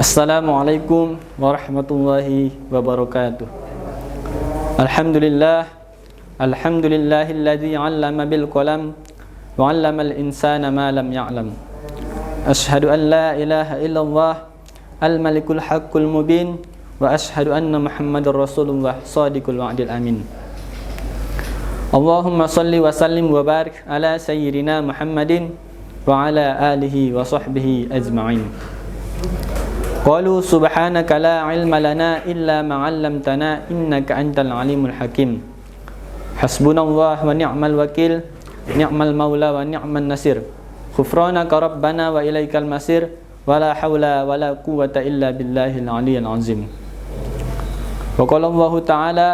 Assalamualaikum warahmatullahi wabarakatuh. Alhamdulillahilladzi 'allama bil qalam wa 'allamal insana ma lam ya'lam. Asyhadu an la ilaha illallah al-malikul haqqul mubin wa asyhadu anna Muhammadar Rasulullah shadiqul wa'dil amin. Allahumma shalli wa sallim wa barik ala sayyidina Muhammadin wa ala alihi wa sahbihi ajma'in. Qalu subhanaka la ilma lana illa ma 'allamtana innaka antal alimul hakim. Hasbunallah wa ni'mal wakil, ni'mal maula wa ni'man nasir. Ghufranaka rabbana wa ilaikal masir, wa la haula wa la quwwata illa billahil aliyyil azim. Wa qala Allah ta'ala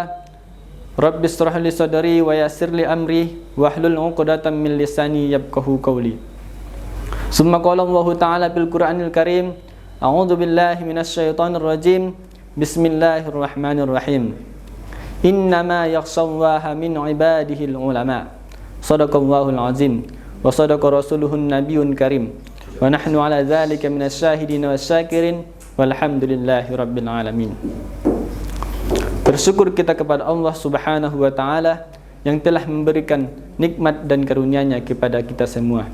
Rabbi ishrah li sadri wa yassir li amri wahlul 'uqdatam min lisani yafqahu qawli. Summa qala Allah ta'ala bil Qur'anil Karim A'udzu billahi minasy syaithanir rajim. Bismillahirrahmanirrahim. Innama yakhshallaha min ibadihil ulama. Shadaqallahul azim wa shadaqa rasuluhun nabiyyun karim. Wa nahnu ala dzalika minasy syahidin wasyakirin walhamdulillahi rabbil alamin. Bersyukur kita kepada Allah Subhanahu wa taala yang telah memberikan nikmat dan karunia-Nya kepada kita semua,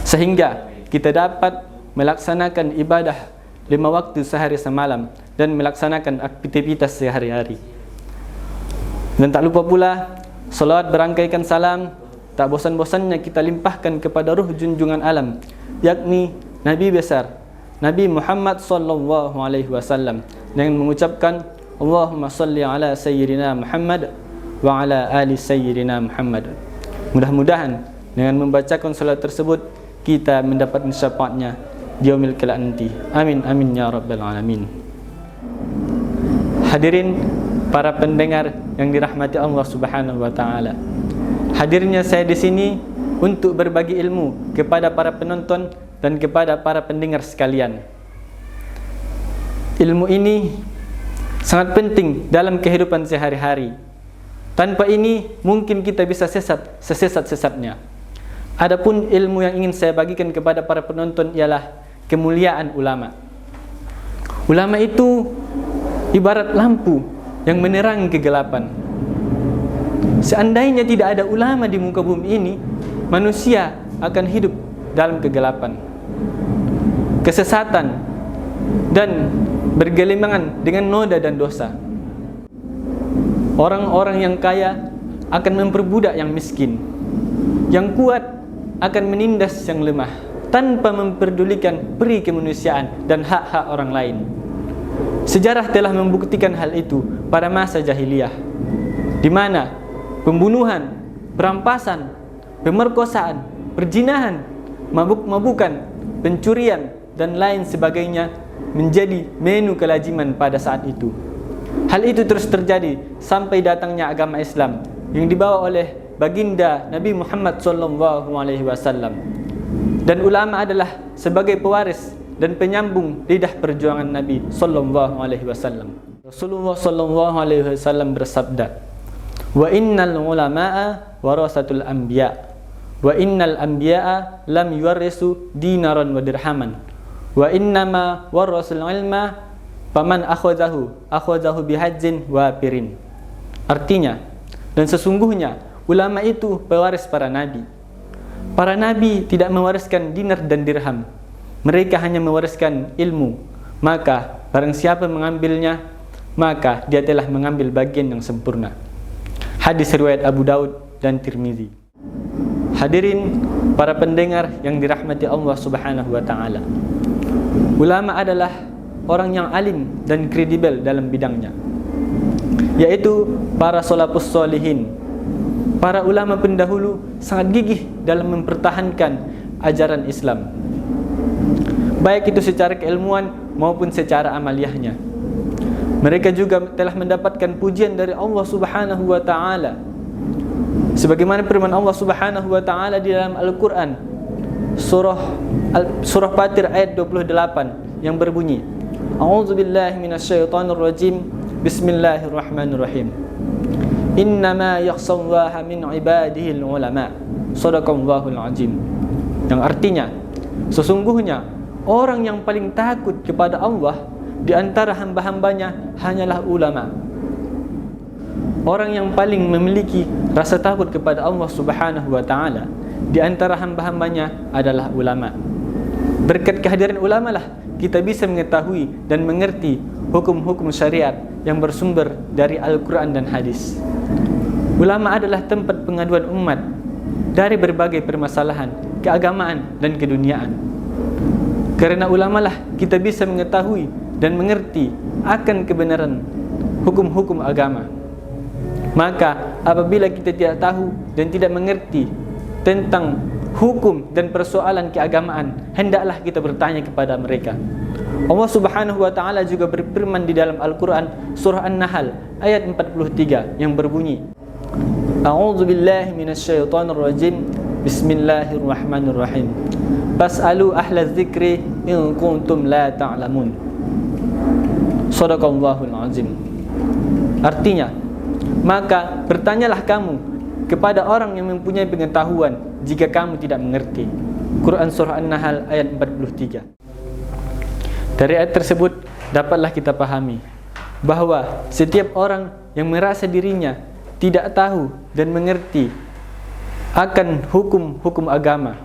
sehingga kita dapat melaksanakan ibadah 5 waktu sehari semalam dan melaksanakan aktivitas sehari-hari. Dan tak lupa pula salawat berangkaikan salam tak bosan-bosannya kita limpahkan kepada ruh junjungan alam, yakni Nabi besar Nabi Muhammad sallallahu alaihi wasallam, dengan mengucapkan Allahumma salli ala sayyidina Muhammad wa ala ali sayyidina Muhammad. Mudah-mudahan dengan membacakan salat tersebut kita mendapat syafaatnya di yaumil kelak nanti. Amin amin ya rabbal alamin. Hadirin para pendengar yang dirahmati Allah Subhanahu wa taala. Hadirnya saya di sini untuk berbagi ilmu kepada para penonton dan kepada para pendengar sekalian. Ilmu ini sangat penting dalam kehidupan sehari-hari. Tanpa ini mungkin kita bisa sesat-sesatnya. Adapun ilmu yang ingin saya bagikan kepada para penonton ialah kemuliaan ulama. Ulama itu ibarat lampu yang menerangi kegelapan. Seandainya tidak ada ulama di muka bumi ini, manusia akan hidup dalam kegelapan, kesesatan, dan bergelimangan dengan noda dan dosa. Orang-orang yang kaya akan memperbudak yang miskin, yang kuat akan menindas yang lemah, tanpa memperdulikan peri kemanusiaan dan hak-hak orang lain. Sejarah telah membuktikan hal itu pada masa jahiliyah, di mana pembunuhan, perampasan, pemerkosaan, perzinahan, mabuk-mabukan, pencurian, dan lain sebagainya menjadi menu kelaziman pada saat itu. Hal itu terus terjadi sampai datangnya agama Islam yang dibawa oleh baginda Nabi Muhammad SAW. Dan ulama adalah sebagai pewaris dan penyambung lidah perjuangan Nabi SAW. Rasulullah SAW bersabda, "Wa innal ulama'a warasatul anbiya, wa innal anbiya'a lam yuwarrisu dinaran wa dirhaman, wa innama warasul ilma faman akhadhahu bihajjin wa pirin." Artinya, dan sesungguhnya ulama itu pewaris para nabi. Para nabi tidak mewariskan dinar dan dirham. Mereka hanya mewariskan ilmu. Maka barang siapa mengambilnya, maka dia telah mengambil bagian yang sempurna. Hadis riwayat Abu Daud dan Tirmizi. Hadirin para pendengar yang dirahmati Allah Subhanahu wa taala. Ulama adalah orang yang alim dan kredibel dalam bidangnya, yaitu para salafus sholihin. Para ulama pendahulu sangat gigih dalam mempertahankan ajaran Islam, baik itu secara keilmuan maupun secara amaliyahnya. Mereka juga telah mendapatkan pujian dari Allah Subhanahu wa taala, sebagaimana firman Allah Subhanahu wa taala di dalam Al-Qur'an, surah Fatir ayat 28 yang berbunyi, A'udzubillahi minasyaitonir rajim. Bismillahirrahmanirrahim. Innama yakhshallaha min ibadihil ulama. Shadaqallahul azim. Yang artinya, sesungguhnya orang yang paling takut kepada Allah di antara hamba-hambanya hanyalah ulama. Orang yang paling memiliki rasa takut kepada Allah Subhanahu wa taala di antara hamba-hambanya adalah ulama. Berkat kehadiran ulama lah kita bisa mengetahui dan mengerti hukum-hukum syariat yang bersumber dari Al-Quran dan hadis. Ulama adalah tempat pengaduan umat dari berbagai permasalahan, keagamaan dan keduniaan. Karena ulama lah kita bisa mengetahui dan mengerti akan kebenaran hukum-hukum agama. Maka apabila kita tidak tahu dan tidak mengerti tentang hukum dan persoalan keagamaan, hendaklah kita bertanya kepada mereka. Allah Subhanahu wa taala juga berfirman di dalam Al-Qur'an surah An-Nahl ayat 43 yang berbunyi, A'udzu billahi minasyaitonir rajim. Bismillahirrahmanirrahim. Fas'alu ahla dzikri in kuntum la ta'lamun. Shadaqallahul azim. Artinya, maka bertanyalah kamu kepada orang yang mempunyai pengetahuan jika kamu tidak mengerti. Quran surah An-Nahl ayat 43. Dari ayat tersebut dapatlah kita pahami bahwa setiap orang yang merasa dirinya tidak tahu dan mengerti akan hukum-hukum agama,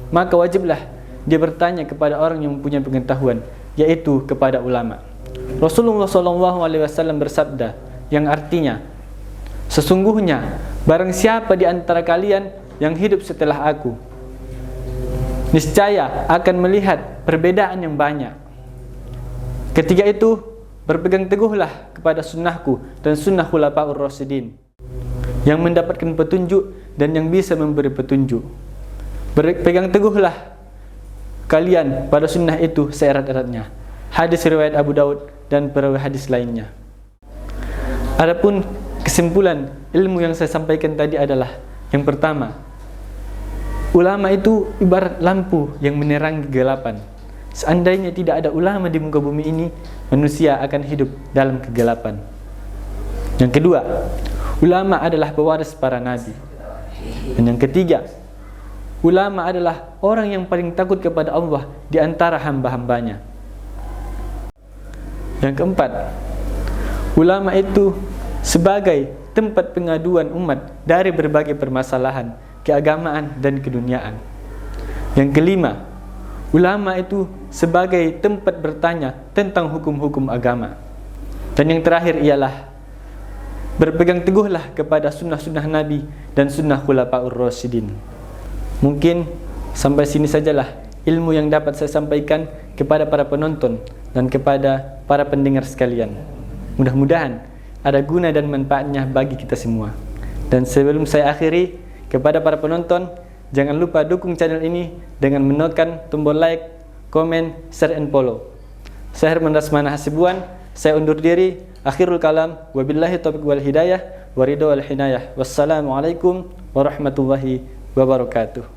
maka wajiblah dia bertanya kepada orang yang mempunyai pengetahuan, yaitu kepada ulama. Rasulullah SAW bersabda yang artinya, sesungguhnya barang siapa di antara kalian yang hidup setelah aku, niscaya akan melihat perbedaan yang banyak. Ketika itu berpegang teguhlah kepada sunnahku dan sunnah khulafaur rasyidin yang mendapatkan petunjuk dan yang bisa memberi petunjuk. Berpegang teguhlah kalian pada sunnah itu seerat-eratnya. Hadis riwayat Abu Daud dan perawi hadis lainnya. Adapun kesimpulan ilmu yang saya sampaikan tadi adalah, yang pertama, ulama itu ibarat lampu yang menerangi kegelapan. Seandainya tidak ada ulama di muka bumi ini, manusia akan hidup dalam kegelapan. Yang kedua, ulama adalah pewaris para nabi. Dan yang ketiga, ulama adalah orang yang paling takut kepada Allah di antara hamba-hambanya. Yang keempat, ulama itu sebagai tempat pengaduan umat dari berbagai permasalahan, keagamaan dan keduniaan. Yang kelima, ulama itu sebagai tempat bertanya tentang hukum-hukum agama. Dan yang terakhir ialah berpegang teguhlah kepada sunnah-sunnah Nabi dan sunnah khulafaur rasyidin. Mungkin sampai sini sajalah ilmu yang dapat saya sampaikan kepada para penonton dan kepada para pendengar sekalian. Mudah-mudahan ada guna dan manfaatnya bagi kita semua. Dan sebelum saya akhiri, kepada para penonton, jangan lupa dukung channel ini dengan menekan tombol like, komen, share, and follow. Saya Herman Rasmana Hasibuan, saya undur diri. Akhirul kalam, wabillahi taufiq wal hidayah, waridho wal hinayah. Wassalamualaikum warahmatullahi wabarakatuh.